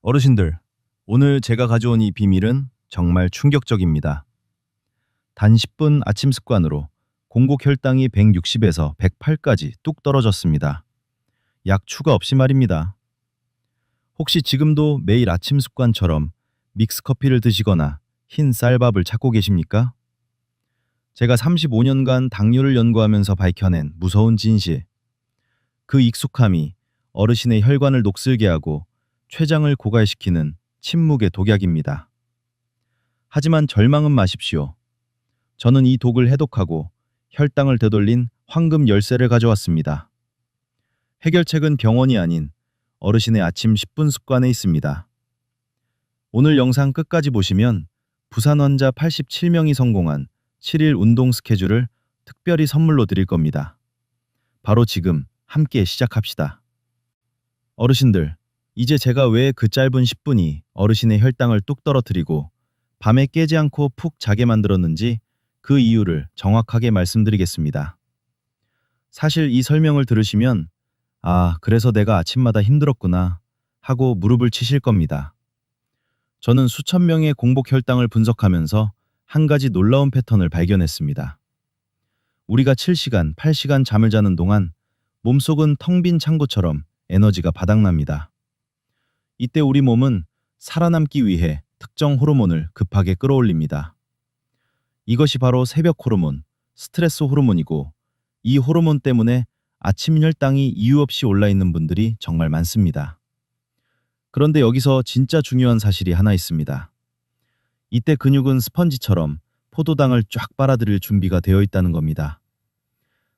어르신들, 오늘 제가 가져온 이 비밀은 정말 충격적입니다. 단 10분 아침 습관으로 공복 혈당이 160에서 108까지 뚝 떨어졌습니다. 약 추가 없이 말입니다. 혹시 지금도 매일 아침 습관처럼 믹스 커피를 드시거나 흰 쌀밥을 찾고 계십니까? 제가 35년간 당뇨를 연구하면서 밝혀낸 무서운 진실. 그 익숙함이 어르신의 혈관을 녹슬게 하고 췌장을 고갈시키는 침묵의 독약입니다. 하지만 절망은 마십시오. 저는 이 독을 해독하고 혈당을 되돌린 황금 열쇠를 가져왔습니다. 해결책은 병원이 아닌 어르신의 아침 10분 습관에 있습니다. 오늘 영상 끝까지 보시면 부산 환자 87명이 성공한 7일 운동 스케줄을 특별히 선물로 드릴 겁니다. 바로 지금 함께 시작합시다. 어르신들, 이제 제가 왜 그 짧은 10분이 어르신의 혈당을 뚝 떨어뜨리고 밤에 깨지 않고 푹 자게 만들었는지 그 이유를 정확하게 말씀드리겠습니다. 사실 이 설명을 들으시면 그래서 내가 아침마다 힘들었구나 하고 무릎을 치실 겁니다. 저는 수천 명의 공복 혈당을 분석하면서 한 가지 놀라운 패턴을 발견했습니다. 우리가 7시간, 8시간 잠을 자는 동안 몸속은 텅 빈 창고처럼 에너지가 바닥납니다. 이때 우리 몸은 살아남기 위해 특정 호르몬을 급하게 끌어올립니다. 이것이 바로 새벽 호르몬, 스트레스 호르몬이고 이 호르몬 때문에 아침 혈당이 이유 없이 올라 있는 분들이 정말 많습니다. 그런데 여기서 진짜 중요한 사실이 하나 있습니다. 이때 근육은 스펀지처럼 포도당을 쫙 빨아들일 준비가 되어 있다는 겁니다.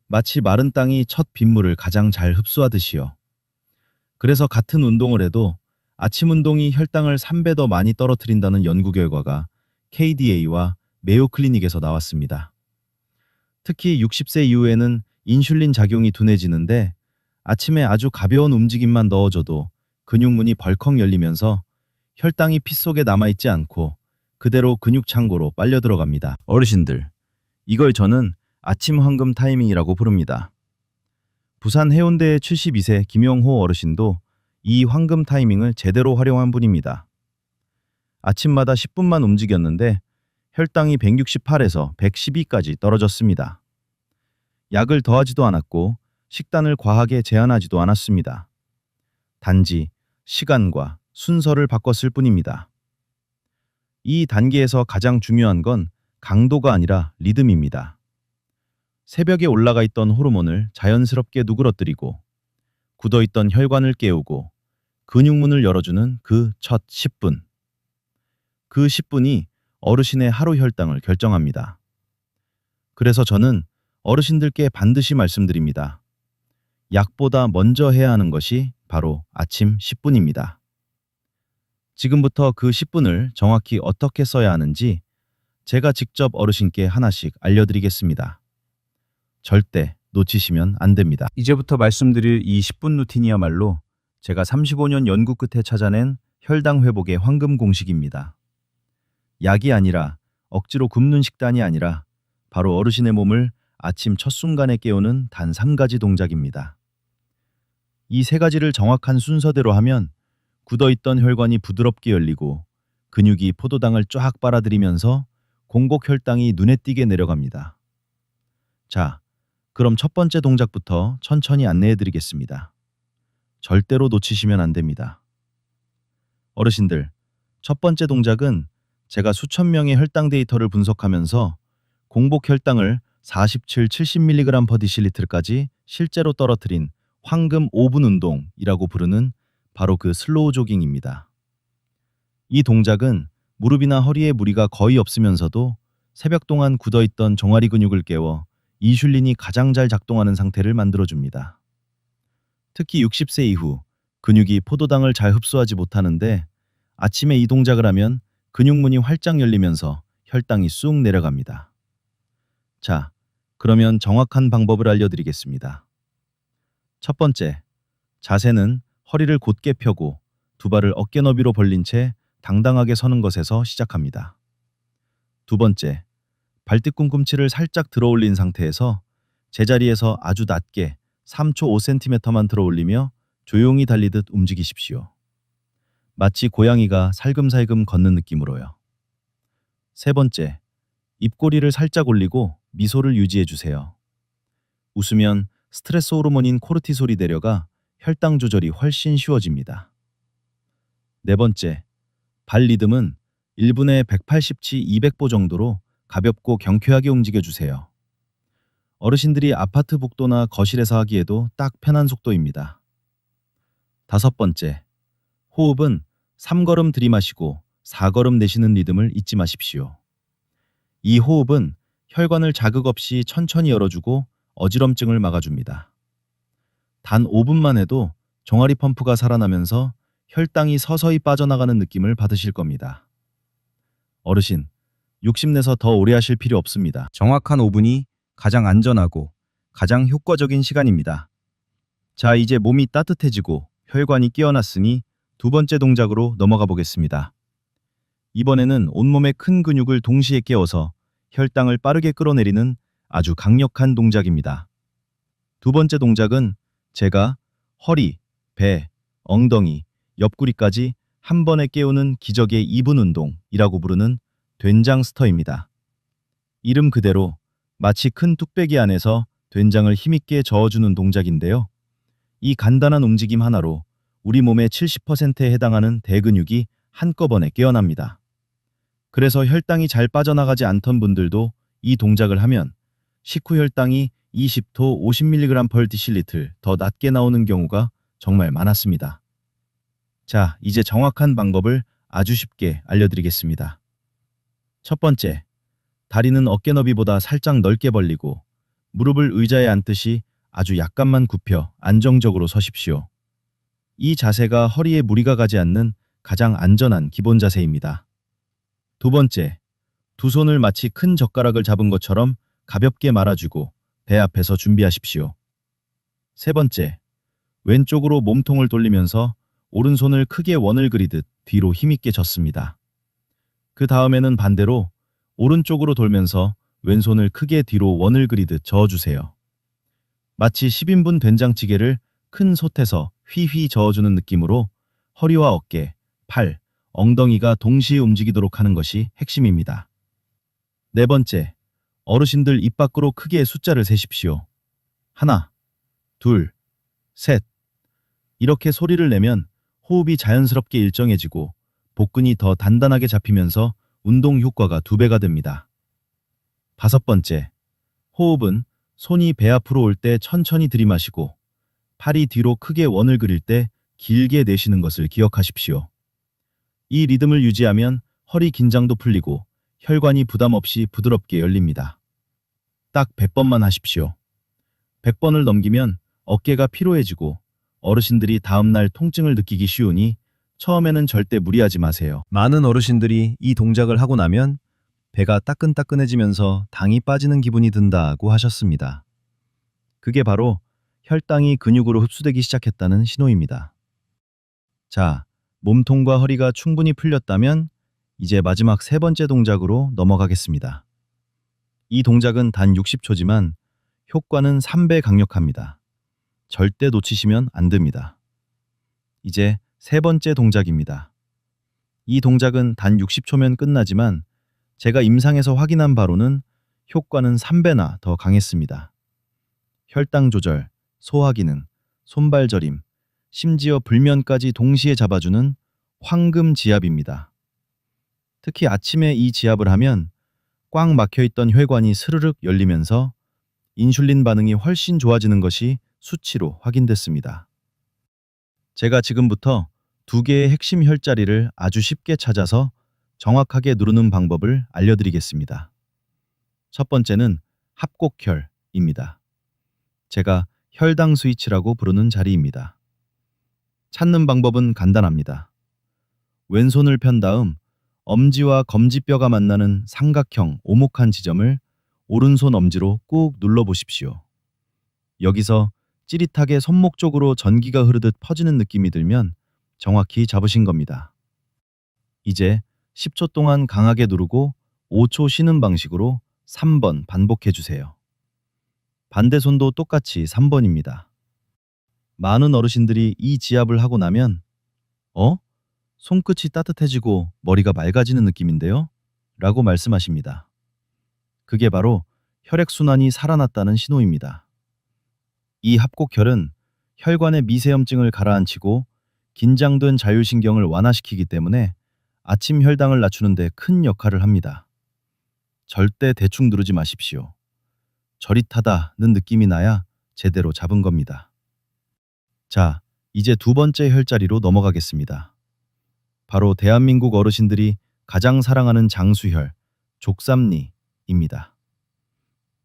마치 마른 땅이 첫 빗물을 가장 잘 흡수하듯이요. 그래서 같은 운동을 해도 아침 운동이 혈당을 3배 더 많이 떨어뜨린다는 연구 결과가 KDA와 메요 클리닉에서 나왔습니다. 특히 60세 이후에는 인슐린 작용이 둔해지는데 아침에 아주 가벼운 움직임만 넣어줘도 근육문이 벌컥 열리면서 혈당이 피 속에 남아있지 않고 그대로 근육 창고로 빨려 들어갑니다. 어르신들, 이걸 저는 아침 황금 타이밍이라고 부릅니다. 부산 해운대의 72세 김영호 어르신도 이 황금 타이밍을 제대로 활용한 분입니다. 아침마다 10분만 움직였는데 혈당이 168에서 112까지 떨어졌습니다. 약을 더하지도 않았고 식단을 과하게 제한하지도 않았습니다. 단지 시간과 순서를 바꿨을 뿐입니다. 이 단계에서 가장 중요한 건 강도가 아니라 리듬입니다. 새벽에 올라가 있던 호르몬을 자연스럽게 누그러뜨리고 굳어있던 혈관을 깨우고 근육문을 열어주는 그 첫 10분. 그 10분이 어르신의 하루 혈당을 결정합니다. 그래서 저는 어르신들께 반드시 말씀드립니다. 약보다 먼저 해야 하는 것이 바로 아침 10분입니다. 지금부터 그 10분을 정확히 어떻게 써야 하는지 제가 직접 어르신께 하나씩 알려드리겠습니다. 절대 놓치시면 안 됩니다. 이제부터 말씀드릴 이 10분 루틴이야말로 제가 35년 연구 끝에 찾아낸 혈당 회복의 황금 공식입니다. 약이 아니라 억지로 굶는 식단이 아니라 바로 어르신의 몸을 아침 첫 순간에 깨우는 단 3가지 동작입니다. 이 3가지를 정확한 순서대로 하면 굳어있던 혈관이 부드럽게 열리고 근육이 포도당을 쫙 빨아들이면서 공복 혈당이 눈에 띄게 내려갑니다. 자, 그럼 첫 번째 동작부터 천천히 안내해드리겠습니다. 절대로 놓치시면 안 됩니다. 어르신들, 첫 번째 동작은 제가 수천 명의 혈당 데이터를 분석하면서 공복 혈당을 47, 70mg/dl까지 실제로 떨어뜨린 황금 5분 운동이라고 부르는 바로 그 슬로우 조깅입니다. 이 동작은 무릎이나 허리에 무리가 거의 없으면서도 새벽 동안 굳어있던 종아리 근육을 깨워 인슐린이 가장 잘 작동하는 상태를 만들어줍니다. 특히 60세 이후 근육이 포도당을 잘 흡수하지 못하는데 아침에 이 동작을 하면 근육문이 활짝 열리면서 혈당이 쑥 내려갑니다. 자, 그러면 정확한 방법을 알려드리겠습니다. 첫 번째, 자세는 허리를 곧게 펴고 두 발을 어깨 너비로 벌린 채 당당하게 서는 것에서 시작합니다. 두 번째, 발등 꿈꿈치를 살짝 들어 올린 상태에서 제자리에서 아주 낮게 3초 5cm만 들어 올리며 조용히 달리듯 움직이십시오. 마치 고양이가 살금살금 걷는 느낌으로요. 세 번째, 입꼬리를 살짝 올리고 미소를 유지해 주세요. 웃으면 스트레스 호르몬인 코르티솔이 내려가 혈당 조절이 훨씬 쉬워집니다. 네 번째, 발 리듬은 1분에 180치 200보 정도로 가볍고 경쾌하게 움직여 주세요. 어르신들이 아파트 복도나 거실에서 하기에도 딱 편한 속도입니다. 다섯 번째, 호흡은 3걸음 들이마시고 4걸음 내쉬는 리듬을 잊지 마십시오. 이 호흡은 혈관을 자극 없이 천천히 열어주고 어지럼증을 막아줍니다. 단 5분만 해도 종아리 펌프가 살아나면서 혈당이 서서히 빠져나가는 느낌을 받으실 겁니다. 어르신, 욕심내서 더 오래 하실 필요 없습니다. 정확한 5분이 가장 안전하고 가장 효과적인 시간입니다. 자, 이제 몸이 따뜻해지고 혈관이 깨어났으니 두 번째 동작으로 넘어가 보겠습니다. 이번에는 온몸의 큰 근육을 동시에 깨워서 혈당을 빠르게 끌어내리는 아주 강력한 동작입니다. 두 번째 동작은 제가 허리, 배, 엉덩이, 옆구리까지 한 번에 깨우는 기적의 2분 운동이라고 부르는 된장 스터입니다. 이름 그대로 마치 큰 뚝배기 안에서 된장을 힘있게 저어주는 동작인데요. 이 간단한 움직임 하나로 우리 몸의 70%에 해당하는 대근육이 한꺼번에 깨어납니다. 그래서 혈당이 잘 빠져나가지 않던 분들도 이 동작을 하면 식후 혈당이 20도 50mg/dL 더 낮게 나오는 경우가 정말 많았습니다. 자, 이제 정확한 방법을 아주 쉽게 알려드리겠습니다. 첫 번째, 다리는 어깨 너비보다 살짝 넓게 벌리고 무릎을 의자에 앉듯이 아주 약간만 굽혀 안정적으로 서십시오. 이 자세가 허리에 무리가 가지 않는 가장 안전한 기본 자세입니다. 두 번째, 두 손을 마치 큰 젓가락을 잡은 것처럼 가볍게 말아주고 배 앞에서 준비하십시오. 세 번째, 왼쪽으로 몸통을 돌리면서 오른손을 크게 원을 그리듯 뒤로 힘있게 젓습니다. 그 다음에는 반대로 오른쪽으로 돌면서 왼손을 크게 뒤로 원을 그리듯 저어주세요. 마치 10인분 된장찌개를 큰 솥에서 휘휘 저어주는 느낌으로 허리와 어깨, 팔, 엉덩이가 동시에 움직이도록 하는 것이 핵심입니다. 네 번째, 어르신들 입 밖으로 크게 숫자를 세십시오. 하나, 둘, 셋. 이렇게 소리를 내면 호흡이 자연스럽게 일정해지고 복근이 더 단단하게 잡히면서 운동 효과가 2배가 됩니다. 다섯 번째, 호흡은 손이 배 앞으로 올 때 천천히 들이마시고 팔이 뒤로 크게 원을 그릴 때 길게 내쉬는 것을 기억하십시오. 이 리듬을 유지하면 허리 긴장도 풀리고 혈관이 부담 없이 부드럽게 열립니다. 딱 100번만 하십시오. 100번을 넘기면 어깨가 피로해지고 어르신들이 다음날 통증을 느끼기 쉬우니 처음에는 절대 무리하지 마세요. 많은 어르신들이 이 동작을 하고 나면 배가 따끈따끈해지면서 당이 빠지는 기분이 든다고 하셨습니다. 그게 바로 혈당이 근육으로 흡수되기 시작했다는 신호입니다. 자, 몸통과 허리가 충분히 풀렸다면 이제 마지막 세 번째 동작으로 넘어가겠습니다. 이 동작은 단 60초지만 효과는 3배 강력합니다. 절대 놓치시면 안 됩니다. 이제 세 번째 동작입니다. 이 동작은 단 60초면 끝나지만 제가 임상에서 확인한 바로는 효과는 3배나 더 강했습니다. 혈당 조절, 소화 기능, 손발 저림, 심지어 불면까지 동시에 잡아주는 황금 지압입니다. 특히 아침에 이 지압을 하면 꽉 막혀있던 혈관이 스르륵 열리면서 인슐린 반응이 훨씬 좋아지는 것이 수치로 확인됐습니다. 제가 지금부터 두 개의 핵심 혈자리를 아주 쉽게 찾아서 정확하게 누르는 방법을 알려드리겠습니다. 첫 번째는 합곡혈입니다. 제가 혈당 스위치라고 부르는 자리입니다. 찾는 방법은 간단합니다. 왼손을 편 다음 엄지와 검지뼈가 만나는 삼각형 오목한 지점을 오른손 엄지로 꾹 눌러보십시오. 여기서 찌릿하게 손목 쪽으로 전기가 흐르듯 퍼지는 느낌이 들면 정확히 잡으신 겁니다. 이제 10초 동안 강하게 누르고 5초 쉬는 방식으로 3번 반복해 주세요. 반대손도 똑같이 3번입니다. 많은 어르신들이 이 지압을 하고 나면 손끝이 따뜻해지고 머리가 맑아지는 느낌인데요? 라고 말씀하십니다. 그게 바로 혈액순환이 살아났다는 신호입니다. 이 합곡혈은 혈관의 미세염증을 가라앉히고 긴장된 자율신경을 완화시키기 때문에 아침 혈당을 낮추는 데 큰 역할을 합니다. 절대 대충 누르지 마십시오. 저릿하다는 느낌이 나야 제대로 잡은 겁니다. 자, 이제 두 번째 혈자리로 넘어가겠습니다. 바로 대한민국 어르신들이 가장 사랑하는 장수혈, 족삼리입니다.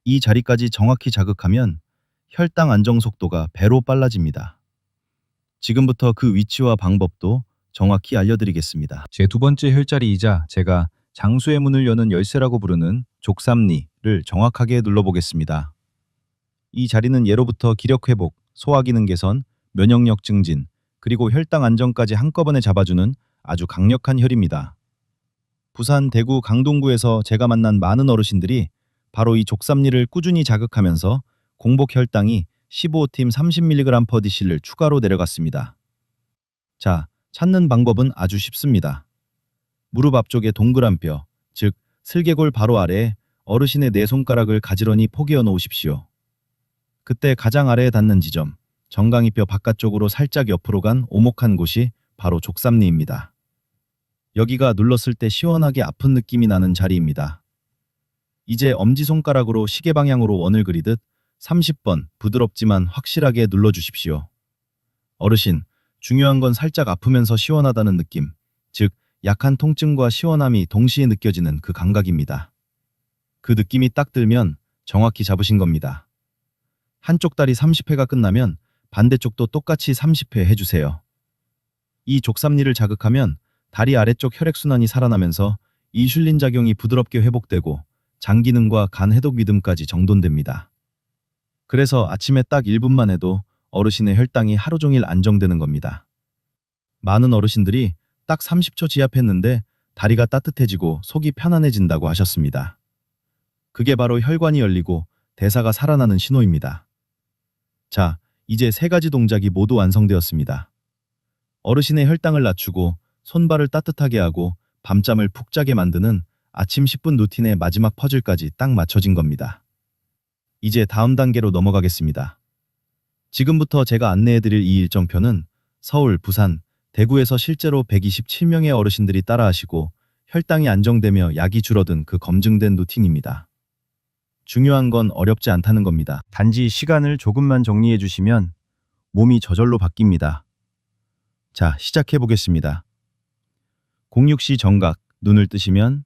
이 자리까지 정확히 자극하면 혈당 안정 속도가 배로 빨라집니다. 지금부터 그 위치와 방법도 정확히 알려드리겠습니다. 제 두 번째 혈자리이자 제가 장수의 문을 여는 열쇠라고 부르는 족삼리를 정확하게 눌러보겠습니다. 이 자리는 예로부터 기력 회복, 소화 기능 개선, 면역력 증진, 그리고 혈당 안정까지 한꺼번에 잡아주는 아주 강력한 혈입니다. 부산, 대구, 강동구에서 제가 만난 많은 어르신들이 바로 이 족삼리를 꾸준히 자극하면서 공복 혈당이 15팀 30mg/dc를 추가로 내려갔습니다. 자, 찾는 방법은 아주 쉽습니다. 무릎 앞쪽의 동그란 뼈, 즉 슬개골 바로 아래에 어르신의 네 손가락을 가지런히 포개어 놓으십시오. 그때 가장 아래에 닿는 지점, 정강이뼈 바깥쪽으로 살짝 옆으로 간 오목한 곳이 바로 족삼리입니다. 여기가 눌렀을 때 시원하게 아픈 느낌이 나는 자리입니다. 이제 엄지손가락으로 시계 방향으로 원을 그리듯 30번 부드럽지만 확실하게 눌러주십시오. 어르신, 중요한 건 살짝 아프면서 시원하다는 느낌, 즉 약한 통증과 시원함이 동시에 느껴지는 그 감각입니다. 그 느낌이 딱 들면 정확히 잡으신 겁니다. 한쪽 다리 30회가 끝나면 반대쪽도 똑같이 30회 해주세요. 이 족삼리를 자극하면 다리 아래쪽 혈액순환이 살아나면서 인슐린 작용이 부드럽게 회복되고 장 기능과 간 해독 리듬까지 정돈됩니다. 그래서 아침에 딱 1분만 해도 어르신의 혈당이 하루 종일 안정되는 겁니다. 많은 어르신들이 딱 30초 지압했는데 다리가 따뜻해지고 속이 편안해진다고 하셨습니다. 그게 바로 혈관이 열리고 대사가 살아나는 신호입니다. 자, 이제 세 가지 동작이 모두 완성되었습니다. 어르신의 혈당을 낮추고 손발을 따뜻하게 하고 밤잠을 푹 자게 만드는 아침 10분 루틴의 마지막 퍼즐까지 딱 맞춰진 겁니다. 이제 다음 단계로 넘어가겠습니다. 지금부터 제가 안내해드릴 이 일정표는 서울, 부산, 대구에서 실제로 127명의 어르신들이 따라하시고 혈당이 안정되며 약이 줄어든 그 검증된 루틴입니다. 중요한 건 어렵지 않다는 겁니다. 단지 시간을 조금만 정리해 주시면 몸이 저절로 바뀝니다. 자, 시작해 보겠습니다. 06시 정각, 눈을 뜨시면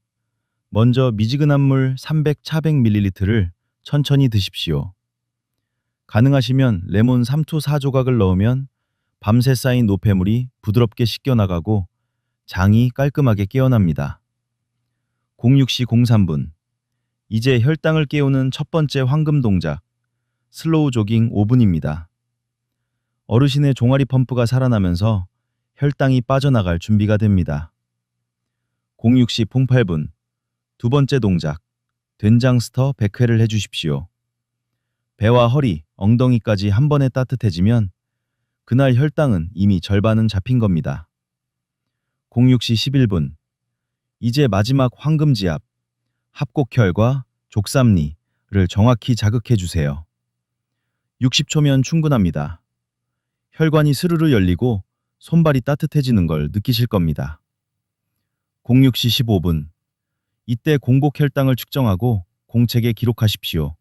먼저 미지근한 물 300-400ml를 천천히 드십시오. 가능하시면 레몬 3-4조각을 넣으면 밤새 쌓인 노폐물이 부드럽게 씻겨나가고 장이 깔끔하게 깨어납니다. 06시 03분, 이제 혈당을 깨우는 첫 번째 황금 동작, 슬로우 조깅 5분입니다. 어르신의 종아리 펌프가 살아나면서 혈당이 빠져나갈 준비가 됩니다. 06시 08분, 두 번째 동작, 된장 스터 100회를 해주십시오. 배와 허리, 엉덩이까지 한 번에 따뜻해지면 그날 혈당은 이미 절반은 잡힌 겁니다. 06시 11분, 이제 마지막 황금지압, 합곡혈과 족삼리를 정확히 자극해 주세요. 60초면 충분합니다. 혈관이 스르르 열리고 손발이 따뜻해지는 걸 느끼실 겁니다. 06시 15분, 이때 공복 혈당을 측정하고 공책에 기록하십시오.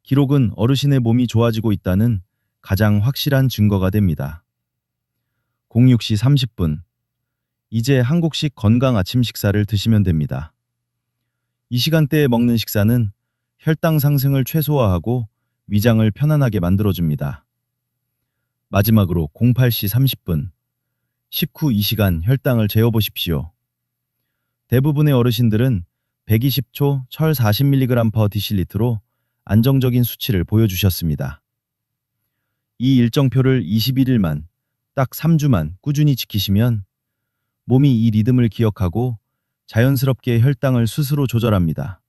기록은 어르신의 몸이 좋아지고 있다는 가장 확실한 증거가 됩니다. 06시 30분, 이제 한국식 건강 아침 식사를 드시면 됩니다. 이 시간대에 먹는 식사는 혈당 상승을 최소화하고 위장을 편안하게 만들어줍니다. 마지막으로 08시 30분, 식후 이 시간 혈당을 재어보십시오. 대부분의 어르신들은 120초 철 40mg/dc로 안정적인 수치를 보여주셨습니다. 이 일정표를 21일만, 딱 3주만 꾸준히 지키시면 몸이 이 리듬을 기억하고 자연스럽게 혈당을 스스로 조절합니다.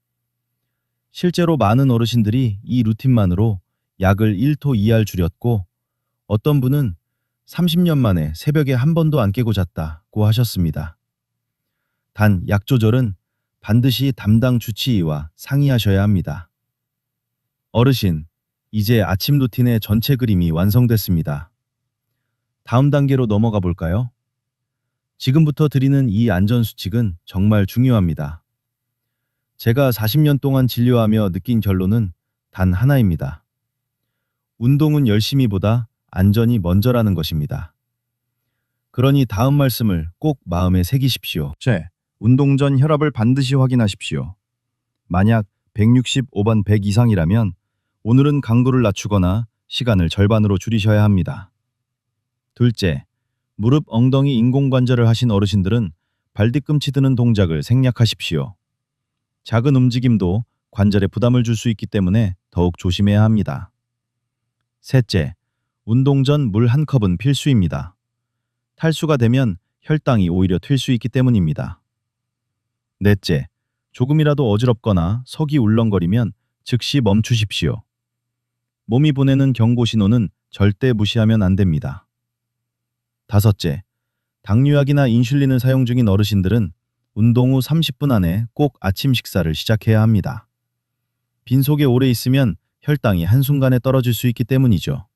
실제로 많은 어르신들이 이 루틴만으로 약을 1토 2알 줄였고 어떤 분은 30년 만에 새벽에 한 번도 안 깨고 잤다고 하셨습니다. 단 약 조절은 반드시 담당 주치의와 상의하셔야 합니다. 어르신, 이제 아침 루틴의 전체 그림이 완성됐습니다. 다음 단계로 넘어가 볼까요? 지금부터 드리는 이 안전수칙은 정말 중요합니다. 제가 40년 동안 진료하며 느낀 결론은 단 하나입니다. 운동은 열심히보다 안전이 먼저라는 것입니다. 그러니 다음 말씀을 꼭 마음에 새기십시오. 운동 전 혈압을 반드시 확인하십시오. 만약 165번 100 이상이라면 오늘은 강도를 낮추거나 시간을 절반으로 줄이셔야 합니다. 둘째, 무릎, 엉덩이 인공관절을 하신 어르신들은 발뒤꿈치 드는 동작을 생략하십시오. 작은 움직임도 관절에 부담을 줄 수 있기 때문에 더욱 조심해야 합니다. 셋째, 운동 전 물 한 컵은 필수입니다. 탈수가 되면 혈당이 오히려 튈 수 있기 때문입니다. 넷째, 조금이라도 어지럽거나 석이 울렁거리면 즉시 멈추십시오. 몸이 보내는 경고 신호는 절대 무시하면 안 됩니다. 다섯째, 당뇨약이나 인슐린을 사용 중인 어르신들은 운동 후 30분 안에 꼭 아침 식사를 시작해야 합니다. 빈속에 오래 있으면 혈당이 한순간에 떨어질 수 있기 때문이죠.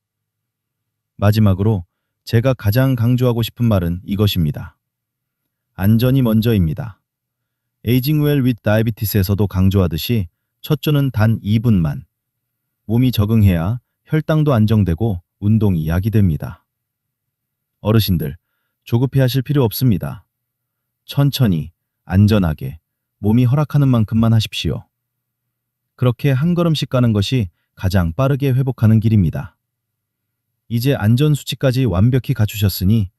마지막으로 제가 가장 강조하고 싶은 말은 이것입니다. 안전이 먼저입니다. 에이징 웰 윗 다이비티스에서도 강조하듯이 첫 주는 단 2분만. 몸이 적응해야 혈당도 안정되고 운동이 약이 됩니다. 어르신들, 조급해하실 필요 없습니다. 천천히, 안전하게, 몸이 허락하는 만큼만 하십시오. 그렇게 한 걸음씩 가는 것이 가장 빠르게 회복하는 길입니다. 이제 안전수칙까지 완벽히 갖추셨으니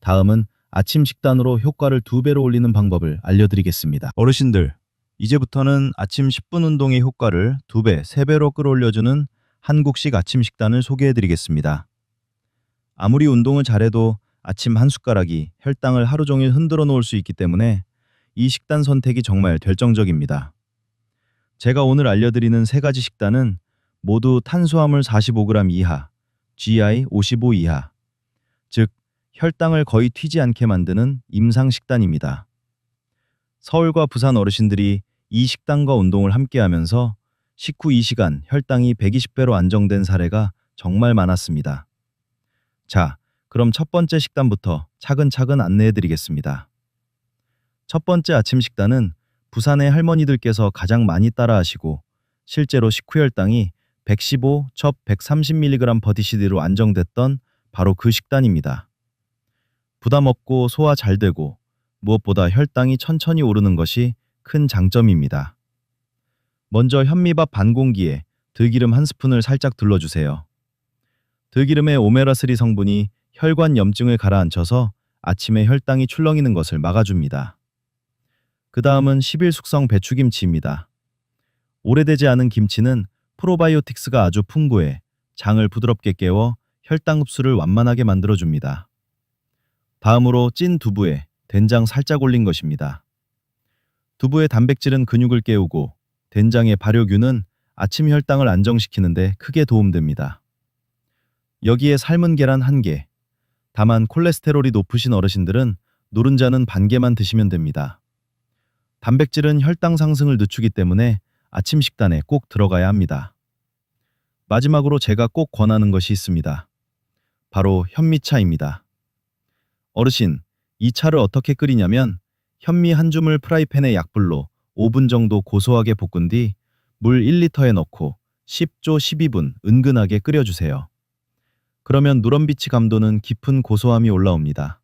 다음은 아침 식단으로 효과를 2배로 올리는 방법을 알려드리겠습니다. 어르신들, 이제부터는 아침 10분 운동의 효과를 2배, 3배로 끌어올려주는 한국식 아침 식단을 소개해드리겠습니다. 아무리 운동을 잘해도 아침 한 숟가락이 혈당을 하루 종일 흔들어 놓을 수 있기 때문에 이 식단 선택이 정말 결정적입니다. 제가 오늘 알려드리는 3가지 식단은 모두 탄수화물 45g 이하, GI 55 이하, 즉 혈당을 거의 튀지 않게 만드는 임상 식단입니다. 서울과 부산 어르신들이 이 식단과 운동을 함께하면서 식후 2시간 혈당이 120배로 안정된 사례가 정말 많았습니다. 자, 그럼 첫 번째 식단부터 차근차근 안내해드리겠습니다. 첫 번째 아침 식단은 부산의 할머니들께서 가장 많이 따라하시고 실제로 식후 혈당이 115, 첩 130mg 버디시디로 안정됐던 바로 그 식단입니다. 부담 없고 소화 잘 되고 무엇보다 혈당이 천천히 오르는 것이 큰 장점입니다. 먼저 현미밥 반 공기에 들기름 한 스푼을 살짝 둘러주세요. 들기름의 오메가3 성분이 혈관 염증을 가라앉혀서 아침에 혈당이 출렁이는 것을 막아줍니다. 그 다음은 10일 숙성 배추김치입니다. 오래되지 않은 김치는 프로바이오틱스가 아주 풍부해 장을 부드럽게 깨워 혈당 흡수를 완만하게 만들어줍니다. 다음으로 찐 두부에 된장 살짝 올린 것입니다. 두부의 단백질은 근육을 깨우고 된장의 발효균은 아침 혈당을 안정시키는 데 크게 도움됩니다. 여기에 삶은 계란 1개. 다만 콜레스테롤이 높으신 어르신들은 노른자는 반 개만 드시면 됩니다. 단백질은 혈당 상승을 늦추기 때문에 아침 식단에 꼭 들어가야 합니다. 마지막으로 제가 꼭 권하는 것이 있습니다. 바로 현미차입니다. 어르신, 이 차를 어떻게 끓이냐면 현미 한 줌을 프라이팬에 약불로 5분 정도 고소하게 볶은 뒤 물 1리터에 넣고 10조 12분 은근하게 끓여주세요. 그러면 누런빛이 감도는 깊은 고소함이 올라옵니다.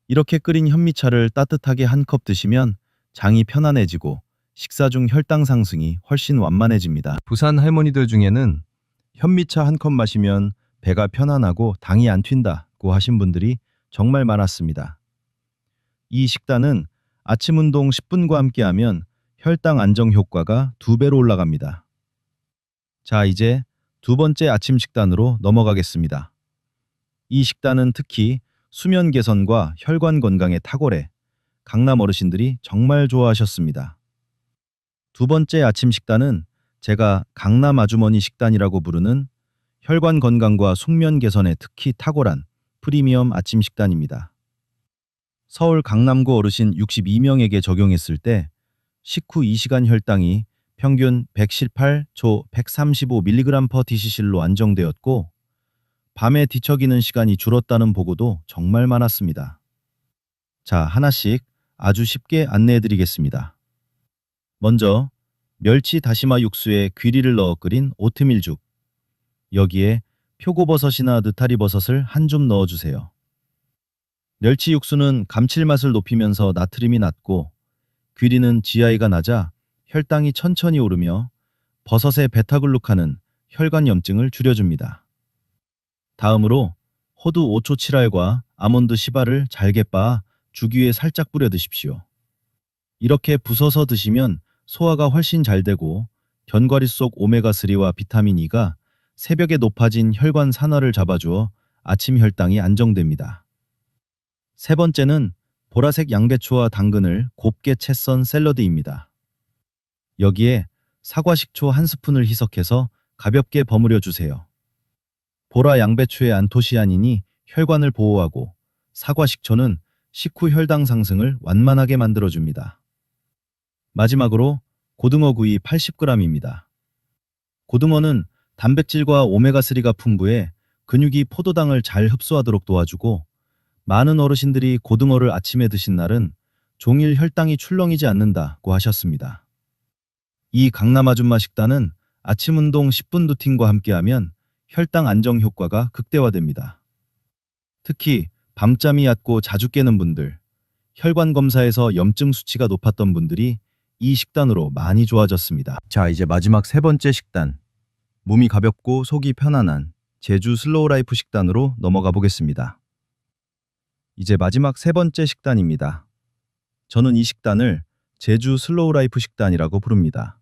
이렇게 끓인 현미차를 따뜻하게 한 컵 드시면 장이 편안해지고 식사 중 혈당 상승이 훨씬 완만해집니다. 부산 할머니들 중에는 현미차 한 컵 마시면 배가 편안하고 당이 안 튄다고 하신 분들이 정말 많았습니다. 이 식단은 아침 운동 10분과 함께하면 혈당 안정 효과가 2배로 올라갑니다. 자, 이제 두 번째 아침 식단으로 넘어가겠습니다. 이 식단은 특히 수면 개선과 혈관 건강에 탁월해 강남 어르신들이 정말 좋아하셨습니다. 두 번째 아침 식단은 제가 강남 아주머니 식단이라고 부르는 혈관 건강과 숙면 개선에 특히 탁월한 프리미엄 아침 식단입니다. 서울 강남구 어르신 62명에게 적용했을 때 식후 2시간 혈당이 평균 118조 135mg/dcl로 안정되었고 밤에 뒤척이는 시간이 줄었다는 보고도 정말 많았습니다. 자, 하나씩 아주 쉽게 안내해 드리겠습니다. 먼저 멸치 다시마 육수에 귀리를 넣어 끓인 오트밀죽. 여기에 표고버섯이나 느타리버섯을 한 줌 넣어주세요. 멸치 육수는 감칠맛을 높이면서 나트륨이 낮고 귀리는 GI가 낮아 혈당이 천천히 오르며 버섯의 베타글루칸은 혈관염증을 줄여줍니다. 다음으로 호두 5초 7알과 아몬드 10알을 잘게 빻아 죽 위에 살짝 뿌려 드십시오. 이렇게 부숴서 드시면 소화가 훨씬 잘 되고 견과리 속 오메가3와 비타민 E가 새벽에 높아진 혈관 산화를 잡아주어 아침 혈당이 안정됩니다. 세 번째는 보라색 양배추와 당근을 곱게 채 썬 샐러드입니다. 여기에 사과 식초 한 스푼을 희석해서 가볍게 버무려 주세요. 보라 양배추의 안토시아닌이 혈관을 보호하고 사과 식초는 식후 혈당 상승을 완만하게 만들어줍니다. 마지막으로 고등어 구이 80g입니다. 고등어는 단백질과 오메가3가 풍부해 근육이 포도당을 잘 흡수하도록 도와주고 많은 어르신들이 고등어를 아침에 드신 날은 종일 혈당이 출렁이지 않는다고 하셨습니다. 이 강남 아줌마 식단은 아침 운동 10분 루틴과 함께하면 혈당 안정 효과가 극대화됩니다. 특히 밤잠이 얕고 자주 깨는 분들, 혈관 검사에서 염증 수치가 높았던 분들이 이 식단으로 많이 좋아졌습니다. 자, 이제 마지막 세 번째 식단. 몸이 가볍고 속이 편안한 제주 슬로우 라이프 식단으로 넘어가 보겠습니다. 이제 마지막 세 번째 식단입니다. 저는 이 식단을 제주 슬로우 라이프 식단이라고 부릅니다.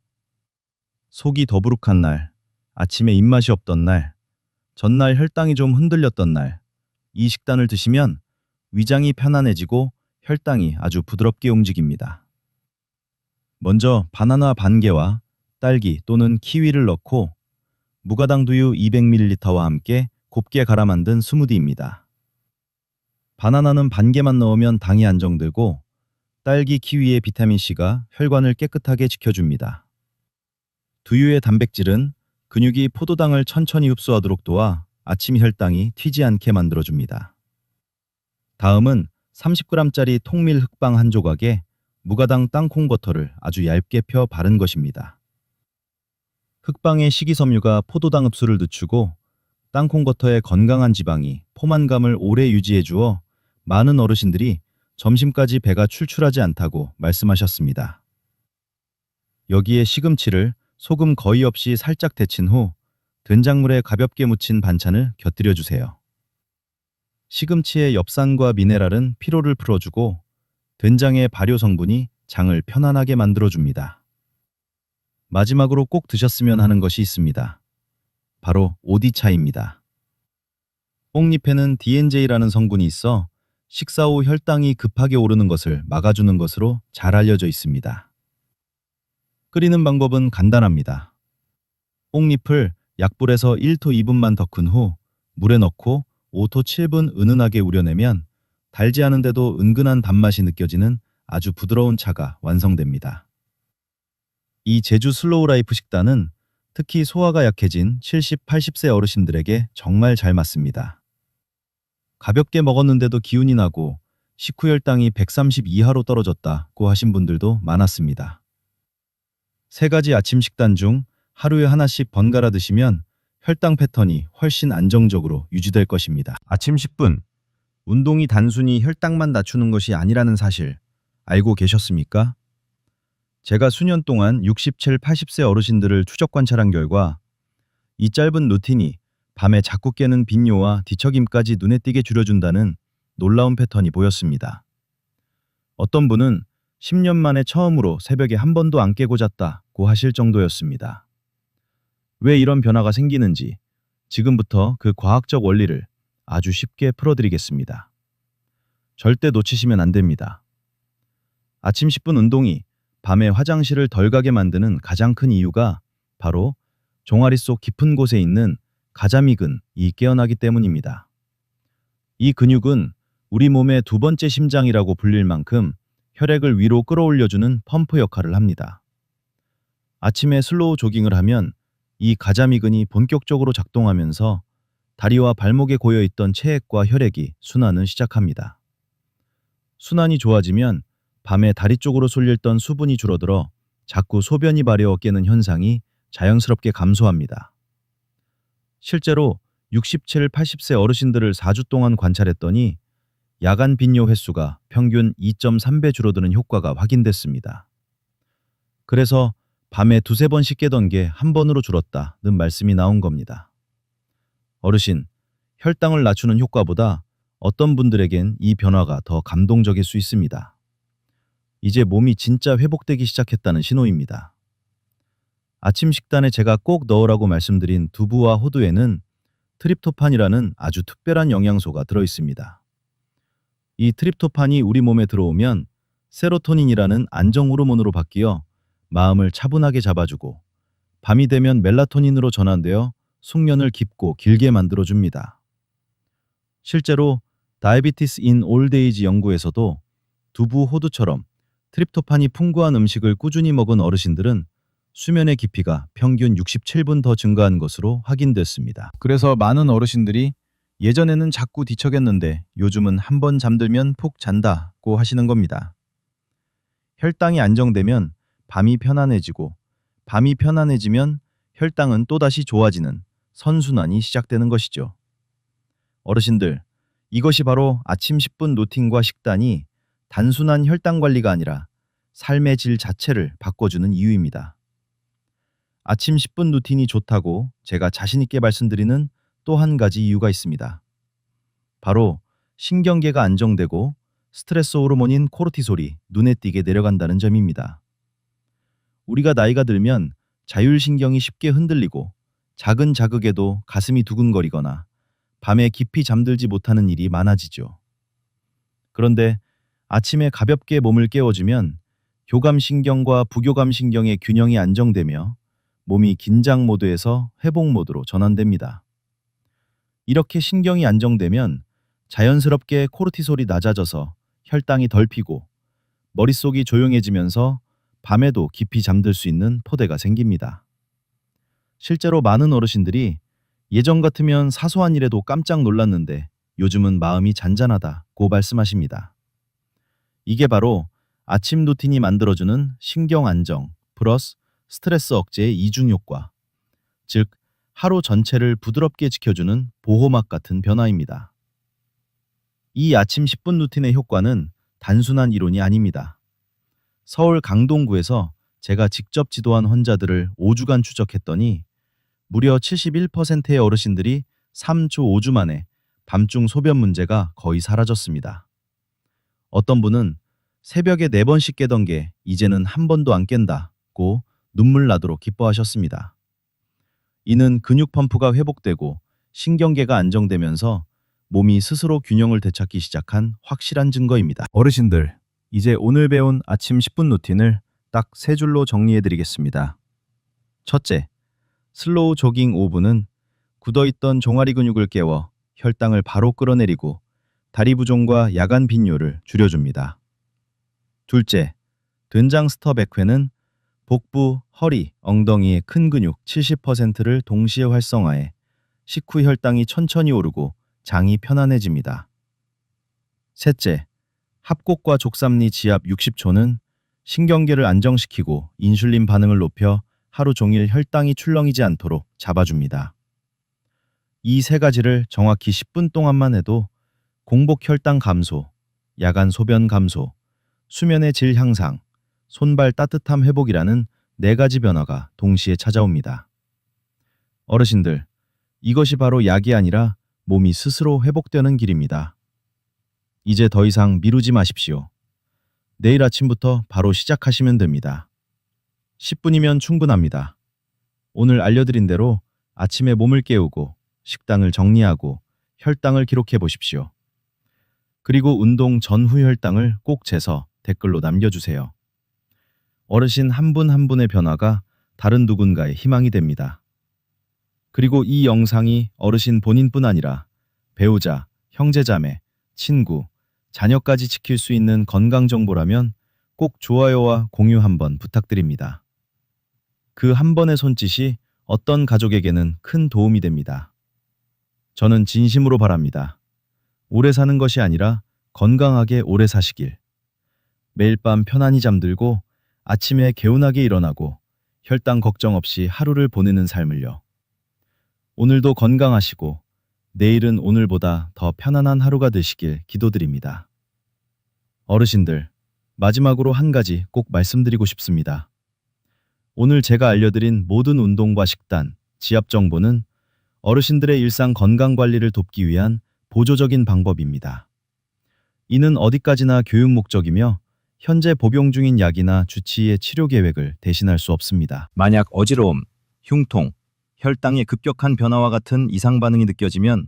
속이 더부룩한 날, 아침에 입맛이 없던 날, 전날 혈당이 좀 흔들렸던 날, 이 식단을 드시면 위장이 편안해지고 혈당이 아주 부드럽게 움직입니다. 먼저 바나나 반 개와 딸기 또는 키위를 넣고 무가당 두유 200ml와 함께 곱게 갈아 만든 스무디입니다. 바나나는 반 개만 넣으면 당이 안정되고 딸기, 키위의 비타민C가 혈관을 깨끗하게 지켜줍니다. 두유의 단백질은 근육이 포도당을 천천히 흡수하도록 도와 아침 혈당이 튀지 않게 만들어줍니다. 다음은 30g짜리 통밀 흑빵 한 조각에 무가당 땅콩 버터를 아주 얇게 펴 바른 것입니다. 흑빵의 식이섬유가 포도당 흡수를 늦추고 땅콩 버터의 건강한 지방이 포만감을 오래 유지해 주어 많은 어르신들이 점심까지 배가 출출하지 않다고 말씀하셨습니다. 여기에 시금치를 소금 거의 없이 살짝 데친 후 된장물에 가볍게 무친 반찬을 곁들여 주세요. 시금치의 엽산과 미네랄은 피로를 풀어주고 된장의 발효 성분이 장을 편안하게 만들어줍니다. 마지막으로 꼭 드셨으면 하는 것이 있습니다. 바로 오디차입니다. 뽕잎에는 DNJ라는 성분이 있어 식사 후 혈당이 급하게 오르는 것을 막아주는 것으로 잘 알려져 있습니다. 끓이는 방법은 간단합니다. 뽕잎을 약불에서 1도 2분만 덮은 후 물에 넣고 5도 7분 은은하게 우려내면 달지 않은데도 은근한 단맛이 느껴지는 아주 부드러운 차가 완성됩니다. 이 제주 슬로우 라이프 식단은 특히 소화가 약해진 70, 80세 어르신들에게 정말 잘 맞습니다. 가볍게 먹었는데도 기운이 나고 식후 혈당이 130 이하로 떨어졌다고 하신 분들도 많았습니다. 세 가지 아침 식단 중 하루에 하나씩 번갈아 드시면 혈당 패턴이 훨씬 안정적으로 유지될 것입니다. 아침 10분. 운동이 단순히 혈당만 낮추는 것이 아니라는 사실 알고 계셨습니까? 제가 수년 동안 67, 80세 어르신들을 추적 관찰한 결과 이 짧은 루틴이 밤에 자꾸 깨는 빈뇨와 뒤척임까지 눈에 띄게 줄여준다는 놀라운 패턴이 보였습니다. 어떤 분은 10년 만에 처음으로 새벽에 한 번도 안 깨고 잤다고 하실 정도였습니다. 왜 이런 변화가 생기는지 지금부터 그 과학적 원리를 아주 쉽게 풀어드리겠습니다. 절대 놓치시면 안 됩니다. 아침 10분 운동이 밤에 화장실을 덜 가게 만드는 가장 큰 이유가 바로 종아리 속 깊은 곳에 있는 가자미근이 깨어나기 때문입니다. 이 근육은 우리 몸의 두 번째 심장이라고 불릴 만큼 혈액을 위로 끌어올려주는 펌프 역할을 합니다. 아침에 슬로우 조깅을 하면 이 가자미근이 본격적으로 작동하면서 다리와 발목에 고여있던 체액과 혈액이 순환을 시작합니다. 순환이 좋아지면 밤에 다리 쪽으로 쏠렸던 수분이 줄어들어 자꾸 소변이 마려워 깨는 현상이 자연스럽게 감소합니다. 실제로 67, 80세 어르신들을 4주 동안 관찰했더니 야간 빈뇨 횟수가 평균 2.3배 줄어드는 효과가 확인됐습니다. 그래서 밤에 두세 번씩 깨던 게 한 번으로 줄었다는 말씀이 나온 겁니다. 어르신, 혈당을 낮추는 효과보다 어떤 분들에겐 이 변화가 더 감동적일 수 있습니다. 이제 몸이 진짜 회복되기 시작했다는 신호입니다. 아침 식단에 제가 꼭 넣으라고 말씀드린 두부와 호두에는 트립토판이라는 아주 특별한 영양소가 들어있습니다. 이 트립토판이 우리 몸에 들어오면 세로토닌이라는 안정 호르몬으로 바뀌어 마음을 차분하게 잡아주고 밤이 되면 멜라토닌으로 전환되어 숙면을 깊고 길게 만들어줍니다. 실제로 다이비티스 인 올드에이지 연구에서도 두부, 호두처럼 트립토판이 풍부한 음식을 꾸준히 먹은 어르신들은 수면의 깊이가 평균 67분 더 증가한 것으로 확인됐습니다. 그래서 많은 어르신들이 예전에는 자꾸 뒤척였는데 요즘은 한 번 잠들면 푹 잔다고 하시는 겁니다. 혈당이 안정되면 밤이 편안해지고 밤이 편안해지면 혈당은 또다시 좋아지는 선순환이 시작되는 것이죠. 어르신들, 이것이 바로 아침 10분 루틴과 식단이 단순한 혈당 관리가 아니라 삶의 질 자체를 바꿔주는 이유입니다. 아침 10분 루틴이 좋다고 제가 자신 있게 말씀드리는 또 한 가지 이유가 있습니다. 바로 신경계가 안정되고 스트레스 호르몬인 코르티솔이 눈에 띄게 내려간다는 점입니다. 우리가 나이가 들면 자율신경이 쉽게 흔들리고 작은 자극에도 가슴이 두근거리거나 밤에 깊이 잠들지 못하는 일이 많아지죠. 그런데 아침에 가볍게 몸을 깨워주면 교감신경과 부교감신경의 균형이 안정되며 몸이 긴장 모드에서 회복 모드로 전환됩니다. 이렇게 신경이 안정되면 자연스럽게 코르티솔이 낮아져서 혈당이 덜 피고 머릿속이 조용해지면서 밤에도 깊이 잠들 수 있는 포대가 생깁니다. 실제로 많은 어르신들이 예전 같으면 사소한 일에도 깜짝 놀랐는데 요즘은 마음이 잔잔하다고 말씀하십니다. 이게 바로 아침 루틴이 만들어주는 신경 안정 플러스 스트레스 억제의 이중 효과, 즉 하루 전체를 부드럽게 지켜주는 보호막 같은 변화입니다. 이 아침 10분 루틴의 효과는 단순한 이론이 아닙니다. 서울 강동구에서 제가 직접 지도한 환자들을 5주간 추적했더니 무려 71%의 어르신들이 3주 5주 만에 밤중 소변 문제가 거의 사라졌습니다. 어떤 분은 새벽에 4번씩 깨던 게 이제는 한 번도 안 깬다고 눈물 나도록 기뻐하셨습니다. 이는 근육 펌프가 회복되고 신경계가 안정되면서 몸이 스스로 균형을 되찾기 시작한 확실한 증거입니다. 어르신들, 이제 오늘 배운 아침 10분 루틴을 딱 3줄로 정리해드리겠습니다. 첫째, 슬로우 조깅 5분은 굳어있던 종아리 근육을 깨워 혈당을 바로 끌어내리고 다리 부종과 야간 빈뇨를 줄여줍니다. 둘째, 된장 스터 100회는 복부, 허리, 엉덩이의 큰 근육 70%를 동시에 활성화해 식후 혈당이 천천히 오르고 장이 편안해집니다. 셋째, 합곡과 족삼리 지압 60초는 신경계를 안정시키고 인슐린 반응을 높여 하루 종일 혈당이 출렁이지 않도록 잡아줍니다. 이 3가지를 정확히 10분 동안만 해도 공복 혈당 감소, 야간 소변 감소, 수면의 질 향상, 손발 따뜻함 회복이라는 4가지 변화가 동시에 찾아옵니다. 어르신들, 이것이 바로 약이 아니라 몸이 스스로 회복되는 길입니다. 이제 더 이상 미루지 마십시오. 내일 아침부터 바로 시작하시면 됩니다. 10분이면 충분합니다. 오늘 알려드린 대로 아침에 몸을 깨우고 식단을 정리하고 혈당을 기록해 보십시오. 그리고 운동 전후 혈당을 꼭 재서 댓글로 남겨주세요. 어르신 한 분 한 분의 변화가 다른 누군가의 희망이 됩니다. 그리고 이 영상이 어르신 본인뿐 아니라 배우자, 형제자매, 친구, 자녀까지 지킬 수 있는 건강 정보라면 꼭 좋아요와 공유 한번 부탁드립니다. 그 한 번의 손짓이 어떤 가족에게는 큰 도움이 됩니다. 저는 진심으로 바랍니다. 오래 사는 것이 아니라 건강하게 오래 사시길. 매일 밤 편안히 잠들고 아침에 개운하게 일어나고 혈당 걱정 없이 하루를 보내는 삶을요. 오늘도 건강하시고 내일은 오늘보다 더 편안한 하루가 되시길 기도드립니다. 어르신들, 마지막으로 한 가지 꼭 말씀드리고 싶습니다. 오늘 제가 알려드린 모든 운동과 식단, 지압 정보는 어르신들의 일상 건강 관리를 돕기 위한 보조적인 방법입니다. 이는 어디까지나 교육 목적이며 현재 복용 중인 약이나 주치의의 치료 계획을 대신할 수 없습니다. 만약 어지러움, 흉통, 혈당의 급격한 변화와 같은 이상 반응이 느껴지면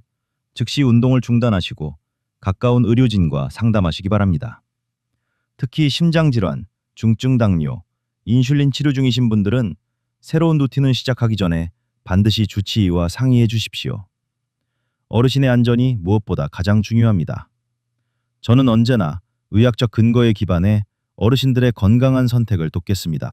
즉시 운동을 중단하시고 가까운 의료진과 상담하시기 바랍니다. 특히 심장질환, 중증 당뇨, 인슐린 치료 중이신 분들은 새로운 루틴을 시작하기 전에 반드시 주치의와 상의해 주십시오. 어르신의 안전이 무엇보다 가장 중요합니다. 저는 언제나 의학적 근거에 기반해 어르신들의 건강한 선택을 돕겠습니다.